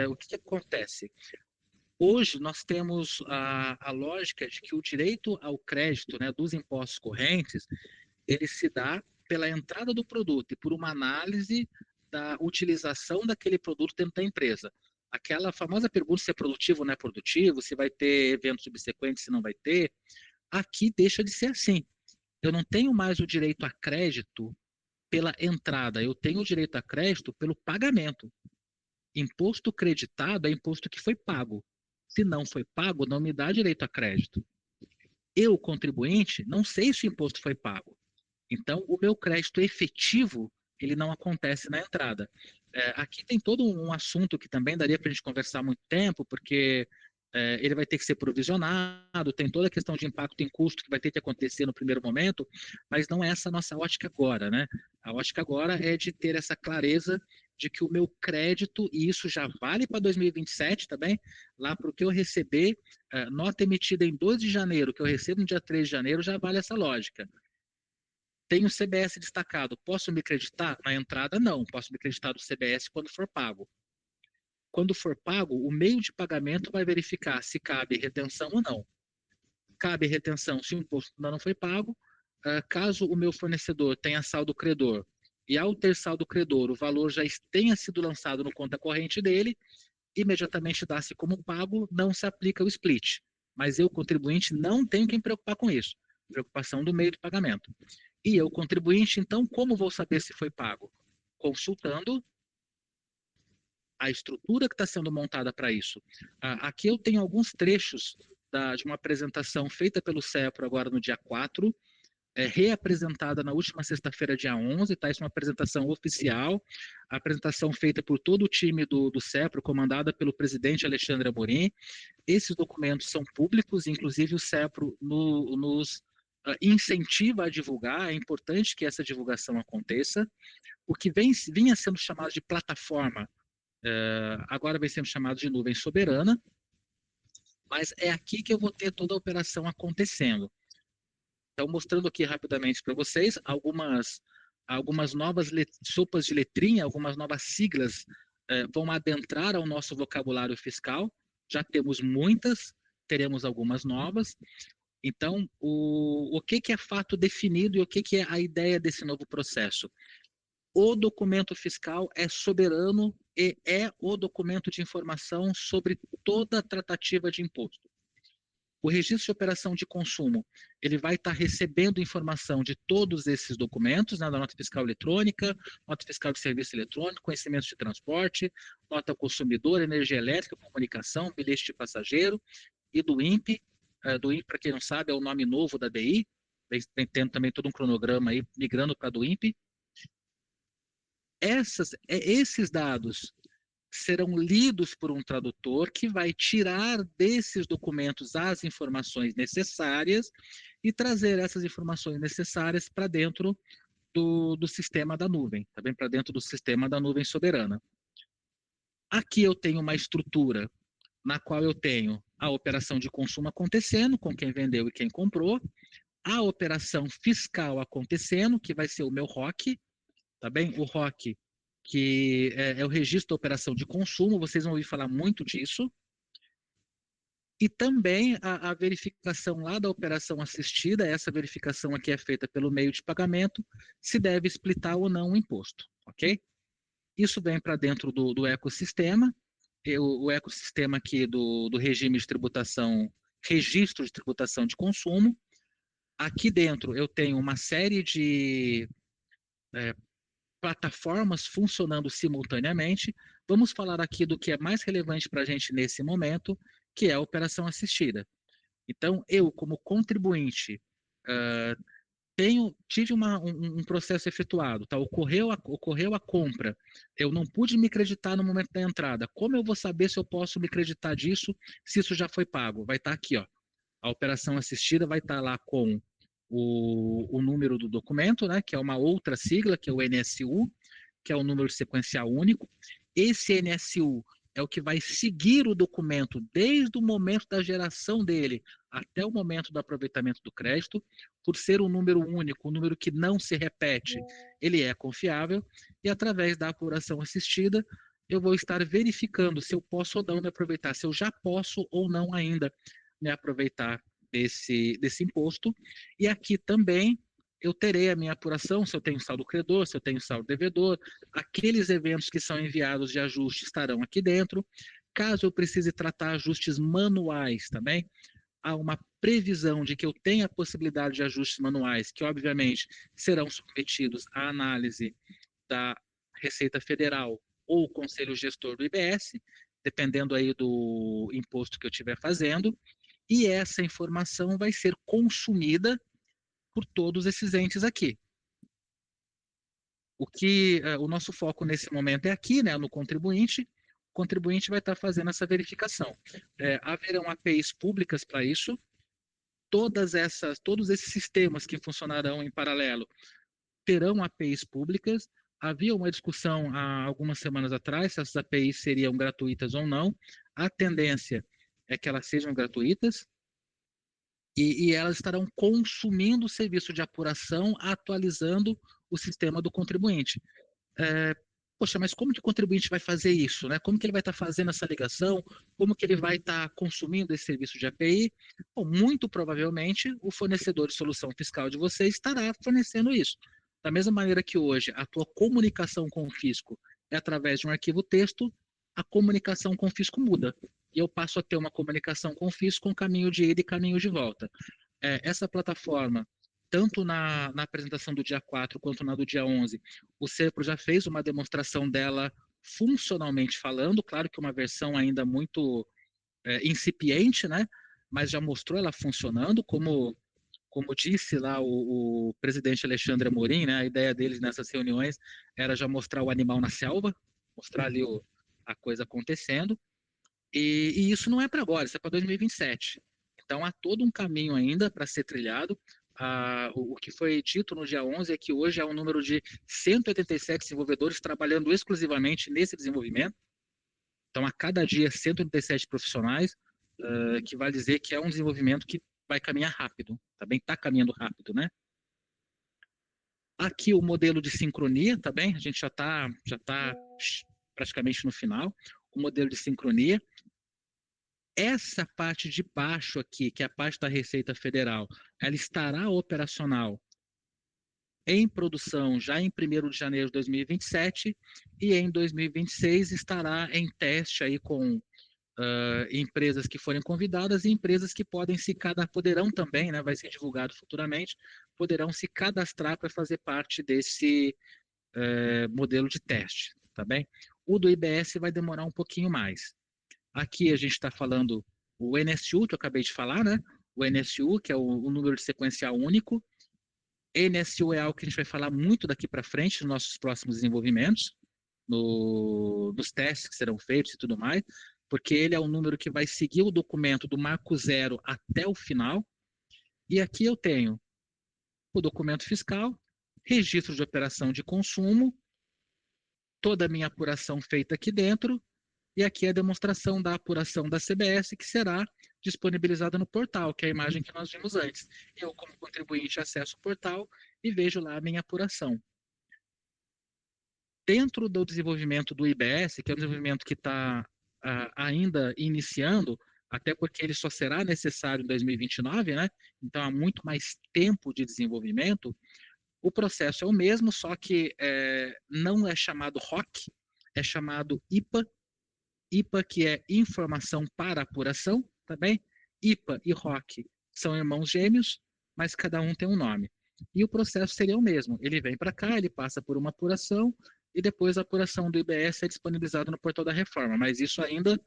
O que acontece? Hoje nós temos a lógica de que o direito ao crédito, né, dos impostos correntes, ele se dá pela entrada do produto e por uma análise da utilização daquele produto dentro da empresa. Aquela famosa pergunta se é produtivo ou não é produtivo, se vai ter evento subsequente, se não vai ter, aqui deixa de ser assim. Eu não tenho mais o direito a crédito pela entrada, eu tenho o direito a crédito pelo pagamento. Imposto creditado é imposto que foi pago. Se não foi pago, não me dá direito a crédito. Eu, contribuinte, não sei se o imposto foi pago. Então, o meu crédito efetivo, ele não acontece na entrada. Aqui tem todo um assunto que também daria para a gente conversar muito tempo, porque ele vai ter que ser provisionado, tem toda a questão de impacto em custo que vai ter que acontecer no primeiro momento, mas não é essa a nossa ótica agora, né? A ótica agora é de ter essa clareza de que o meu crédito, e isso já vale para 2027 também, lá para o que eu receber, nota emitida em 2 de janeiro, que eu recebo no dia 3 de janeiro, já vale essa lógica. Tenho o CBS destacado, posso me creditar? Na entrada, não. Posso me creditar do CBS quando for pago. Quando for pago, o meio de pagamento vai verificar se cabe retenção ou não. Cabe retenção se o imposto ainda não foi pago. Caso o meu fornecedor tenha saldo credor e ao ter saldo credor o valor já tenha sido lançado no conta corrente dele, imediatamente dá-se como pago, não se aplica o split. Mas eu, contribuinte, não tenho que me preocupar com isso. Preocupação do meio de pagamento. E eu, contribuinte, então, como vou saber se foi pago? Consultando a estrutura que está sendo montada para isso. Aqui eu tenho alguns trechos de uma apresentação feita pelo CEPRO agora no dia 4, reapresentada na última sexta-feira, dia 11, tá? Isso é uma apresentação oficial, a apresentação feita por todo o time do CEPRO, comandada pelo presidente Alexandre Amorim. Esses documentos são públicos, inclusive o CEPRO nos incentiva a divulgar, é importante que essa divulgação aconteça. O que vinha sendo chamado de plataforma, agora vem sendo chamado de nuvem soberana, mas é aqui que eu vou ter toda a operação acontecendo. Então, mostrando aqui rapidamente para vocês algumas novas sopas de letrinha, algumas novas siglas vão adentrar ao nosso vocabulário fiscal. Já temos muitas, teremos algumas novas. Então, o que é fato definido e o que é a ideia desse novo processo? O documento fiscal é soberano e é o documento de informação sobre toda a tratativa de imposto. O registro de operação de consumo, ele vai estar recebendo informação de todos esses documentos, né, da nota fiscal eletrônica, nota fiscal de serviço eletrônico, conhecimentos de transporte, nota ao consumidor, energia elétrica, comunicação, bilhete de passageiro e do INPE. Do INPE, para quem não sabe, é o nome novo da DI, vem tendo também todo um cronograma aí, migrando para do INPE. Esses dados serão lidos por um tradutor que vai tirar desses documentos as informações necessárias e trazer essas informações necessárias para dentro do sistema da nuvem, tá bem? Para dentro do sistema da nuvem soberana. Aqui eu tenho uma estrutura na qual eu tenho a operação de consumo acontecendo, com quem vendeu e quem comprou, a operação fiscal acontecendo, que vai ser o meu ROC, tá bem? O ROC, que é o registro da operação de consumo, vocês vão ouvir falar muito disso. E também a verificação lá da operação assistida, essa verificação aqui é feita pelo meio de pagamento, se deve splitar ou não o imposto, ok? Isso vem para dentro do ecossistema, o ecossistema aqui do regime de tributação, registro de tributação de consumo. Aqui dentro eu tenho uma série de plataformas funcionando simultaneamente. Vamos falar aqui do que é mais relevante para a gente nesse momento, que é a operação assistida. Então, eu, como contribuinte, uh, tive um processo efetuado, tá? Ocorreu a compra, eu não pude me creditar no momento da entrada. Como eu vou saber se eu posso me creditar disso, se isso já foi pago? Vai estar aqui, ó. A operação assistida vai estar lá com o número do documento, né? Que é uma outra sigla, que é o NSU, que é o número sequencial único. Esse NSU é o que vai seguir o documento desde o momento da geração dele até o momento do aproveitamento do crédito. Por ser um número único, um número que não se repete, ele é confiável, e através da apuração assistida, eu vou estar verificando se eu posso ou não me aproveitar, se eu já posso ou não ainda me aproveitar desse imposto. E aqui também eu terei a minha apuração, se eu tenho saldo credor, se eu tenho saldo devedor, aqueles eventos que são enviados de ajuste estarão aqui dentro. Caso eu precise tratar ajustes manuais também, há uma previsão de que eu tenha a possibilidade de ajustes manuais, que obviamente serão submetidos à análise da Receita Federal ou Conselho Gestor do IBS, dependendo aí do imposto que eu estiver fazendo, e essa informação vai ser consumida por todos esses entes aqui. O nosso foco nesse momento é aqui, né, no contribuinte. O contribuinte vai estar fazendo essa verificação. Haverão APIs públicas para isso. Todos esses sistemas que funcionarão em paralelo terão APIs públicas. Havia uma discussão há algumas semanas atrás se essas APIs seriam gratuitas ou não. A tendência é que elas sejam gratuitas, e elas estarão consumindo o serviço de apuração, atualizando o sistema do contribuinte. Poxa, mas como que o contribuinte vai fazer isso, né? Como que ele vai estar fazendo essa ligação? Como que ele vai estar consumindo esse serviço de API? Bom, muito provavelmente o fornecedor de solução fiscal de vocês estará fornecendo isso. Da mesma maneira que hoje a tua comunicação com o fisco é através de um arquivo texto, a comunicação com o fisco muda. E eu passo a ter uma comunicação com o fisco com caminho de ida e caminho de volta. Essa plataforma, tanto na apresentação do dia 4 quanto na do dia 11, o Serpro já fez uma demonstração dela funcionalmente falando, claro que uma versão ainda muito incipiente, né? Mas já mostrou ela funcionando, como disse lá o presidente Alexandre Amorim, né? A ideia deles nessas reuniões era já mostrar o animal na selva, mostrar ali a coisa acontecendo, e isso não é para agora, isso é para 2027. Então há todo um caminho ainda para ser trilhado. O que foi dito no dia 11 é que hoje há um número de 187 desenvolvedores trabalhando exclusivamente nesse desenvolvimento. Então, a cada dia, 187 profissionais, que vai dizer que é um desenvolvimento que vai caminhar rápido. Também está caminhando rápido, né? Aqui o modelo de sincronia, tá bem? A gente já tá praticamente no final. O modelo de sincronia. Essa parte de baixo aqui, que é a parte da Receita Federal, ela estará operacional em produção já em 1º de janeiro de 2027 e em 2026 estará em teste aí com empresas que forem convidadas e empresas que poderão também, né, vai ser divulgado futuramente, poderão se cadastrar para fazer parte desse modelo de teste, tá bem? O do IBS vai demorar um pouquinho mais. Aqui a gente está falando o NSU, que eu acabei de falar, né? O NSU, que é o número de sequencial único. NSU é algo que a gente vai falar muito daqui para frente nos nossos próximos desenvolvimentos, nos testes que serão feitos e tudo mais, porque ele é o número que vai seguir o documento do marco zero até o final. E aqui eu tenho o documento fiscal, registro de operação de consumo, toda a minha apuração feita aqui dentro, e aqui a demonstração da apuração da CBS, que será disponibilizada no portal, que é a imagem que nós vimos antes. Eu, como contribuinte, acesso o portal e vejo lá a minha apuração. Dentro do desenvolvimento do IBS, que é um desenvolvimento que está ainda iniciando, até porque ele só será necessário em 2029, né? Então há muito mais tempo de desenvolvimento. O processo é o mesmo, só que não é chamado ROC, é chamado IPA. IPA, que é Informação para Apuração, tá bem? IPA e ROC são irmãos gêmeos, mas cada um tem um nome. E o processo seria o mesmo. Ele vem para cá, ele passa por uma apuração, e depois a apuração do IBS é disponibilizada no portal da reforma, mas isso ainda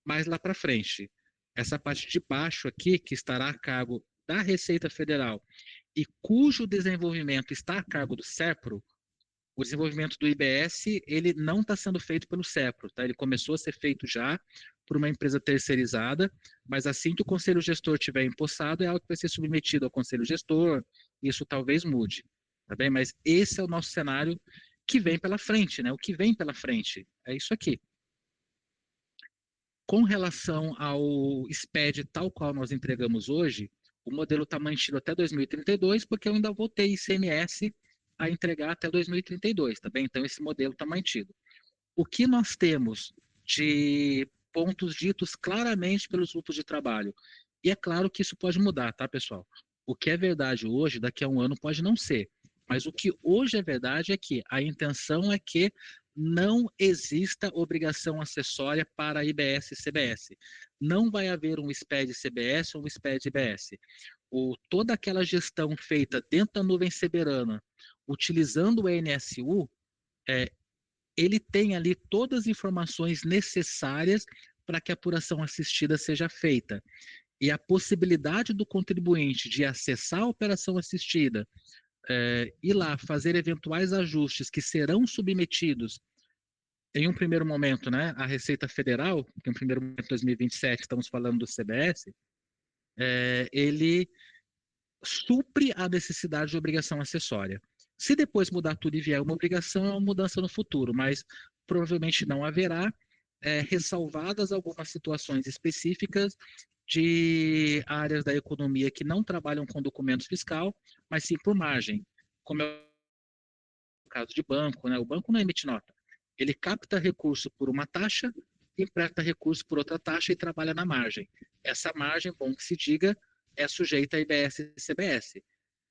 mais lá para frente. Essa parte de baixo aqui, que estará a cargo da Receita Federal e cujo desenvolvimento está a cargo do SERPRO, o desenvolvimento do IBS, ele não está sendo feito pelo SERPRO, tá? Ele começou a ser feito já por uma empresa terceirizada, mas assim que o conselho gestor tiver empossado, é algo que vai ser submetido ao conselho gestor, isso talvez mude, tá bem? Mas esse é o nosso cenário que vem pela frente, né? O que vem pela frente é isso aqui. Com relação ao SPED tal qual nós entregamos hoje, o modelo está mantido até 2032, porque eu ainda vou ter ICMS a entregar até 2032, tá bem? Então esse modelo está mantido. O que nós temos de pontos ditos claramente pelos grupos de trabalho? E é claro que isso pode mudar, tá, pessoal? O que é verdade hoje, daqui a um ano pode não ser. Mas o que hoje é verdade é que a intenção é que não exista obrigação acessória para IBS e CBS. Não vai haver um SPED CBS ou um SPED IBS. Toda aquela gestão feita dentro da nuvem soberana, utilizando o NSU, ele tem ali todas as informações necessárias para que a apuração assistida seja feita. E a possibilidade do contribuinte de acessar a operação assistida, ir lá fazer eventuais ajustes que serão submetidos em um primeiro momento, né, à Receita Federal, que em um primeiro momento, 2027, estamos falando do CBS, ele supre a necessidade de obrigação acessória. Se depois mudar tudo e vier uma obrigação, é uma mudança no futuro, mas provavelmente não haverá, ressalvadas algumas situações específicas de áreas da economia que não trabalham com documento fiscal, mas sim por margem, como é o caso de banco, né? O banco não emite nota. Ele capta recurso por uma taxa, empresta recurso por outra taxa e trabalha na margem. Essa margem, bom que se diga, é sujeita a IBS e CBS.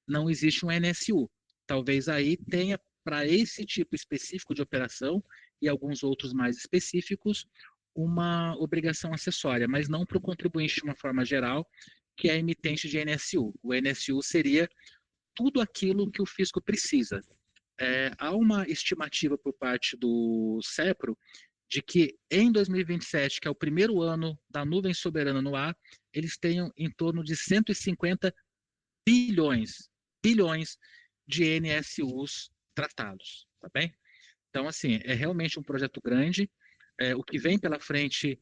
Não existe um NSU. Talvez aí tenha, para esse tipo específico de operação e alguns outros mais específicos, uma obrigação acessória, mas não para o contribuinte de uma forma geral, que é emitente de NSU. O NSU seria tudo aquilo que o fisco precisa. Há uma estimativa por parte do SEPRO de que em 2027, que é o primeiro ano da nuvem soberana no ar, eles tenham em torno de 150 bilhões de NSUs tratados, tá bem? Então, assim, é realmente um projeto grande, o que vem pela frente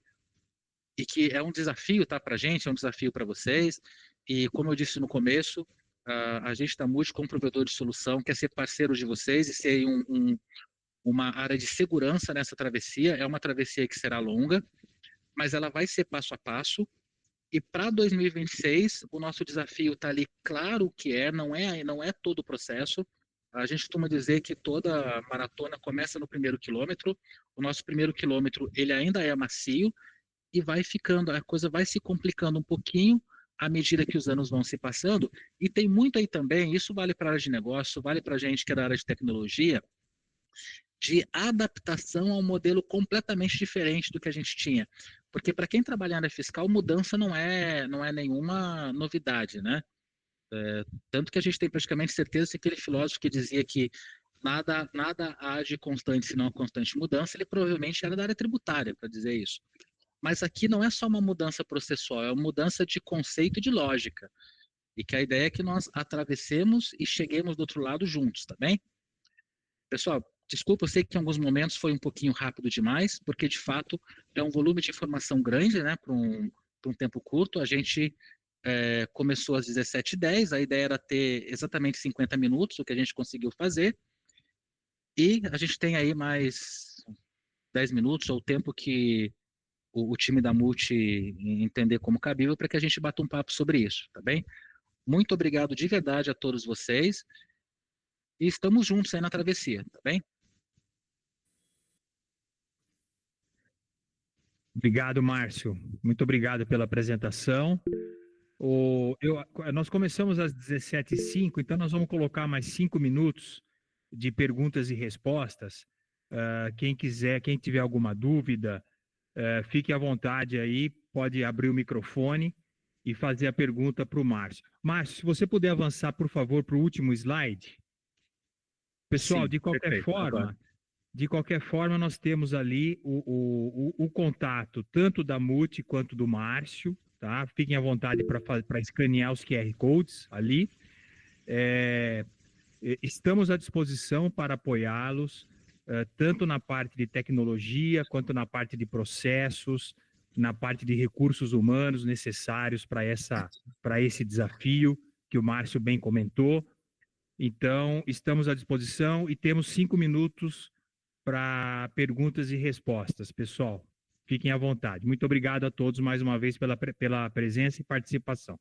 e que é um desafio, tá, para a gente, é um desafio para vocês, e como eu disse no começo, a gente está muito como provedor de solução, quer ser parceiro de vocês e ser uma área de segurança nessa travessia. É uma travessia que será longa, mas ela vai ser passo a passo. E para 2026, o nosso desafio está ali claro que não é todo o processo. A gente costuma dizer que toda maratona começa no primeiro quilômetro. O nosso primeiro quilômetro ele ainda é macio e vai ficando, a coisa vai se complicando um pouquinho à medida que os anos vão se passando. E tem muito aí também, isso vale para a área de negócio, vale para a gente que é da área de tecnologia, de adaptação a um modelo completamente diferente do que a gente tinha. Porque para quem trabalha na área fiscal, mudança não é nenhuma novidade, né? Tanto que a gente tem praticamente certeza que aquele filósofo que dizia que nada há de constante senão a constante mudança, ele provavelmente era da área tributária para dizer isso. Mas aqui não é só uma mudança processual, é uma mudança de conceito e de lógica. E que a ideia é que nós atravessemos e cheguemos do outro lado juntos, tá bem? Pessoal, desculpa, eu sei que em alguns momentos foi um pouquinho rápido demais, porque de fato é um volume de informação grande, né, para um tempo curto. A gente começou às 17h10, a ideia era ter exatamente 50 minutos, o que a gente conseguiu fazer, e a gente tem aí mais 10 minutos, ou o tempo que o time da Multi entender como cabível, para que a gente bata um papo sobre isso, tá bem? Muito obrigado de verdade a todos vocês, e estamos juntos aí na travessia, tá bem? Obrigado, Márcio. Muito obrigado pela apresentação. Nós começamos às 17h05, então nós vamos colocar mais 5 minutos de perguntas e respostas. Quem quiser, quem tiver alguma dúvida, fique à vontade aí, pode abrir o microfone e fazer a pergunta para o Márcio. Márcio, se você puder avançar, por favor, para o último slide. Pessoal, Sim, de qualquer perfeito. forma, Agora. De qualquer forma, nós temos ali o contato tanto da Muti quanto do Márcio, tá? Fiquem à vontade para escanear os QR Codes ali. Estamos à disposição para apoiá-los, tanto na parte de tecnologia, quanto na parte de processos, na parte de recursos humanos necessários para esse desafio que o Márcio bem comentou. Então, estamos à disposição e temos 5 minutos para perguntas e respostas, pessoal. Fiquem à vontade. Muito obrigado a todos mais uma vez pela presença e participação.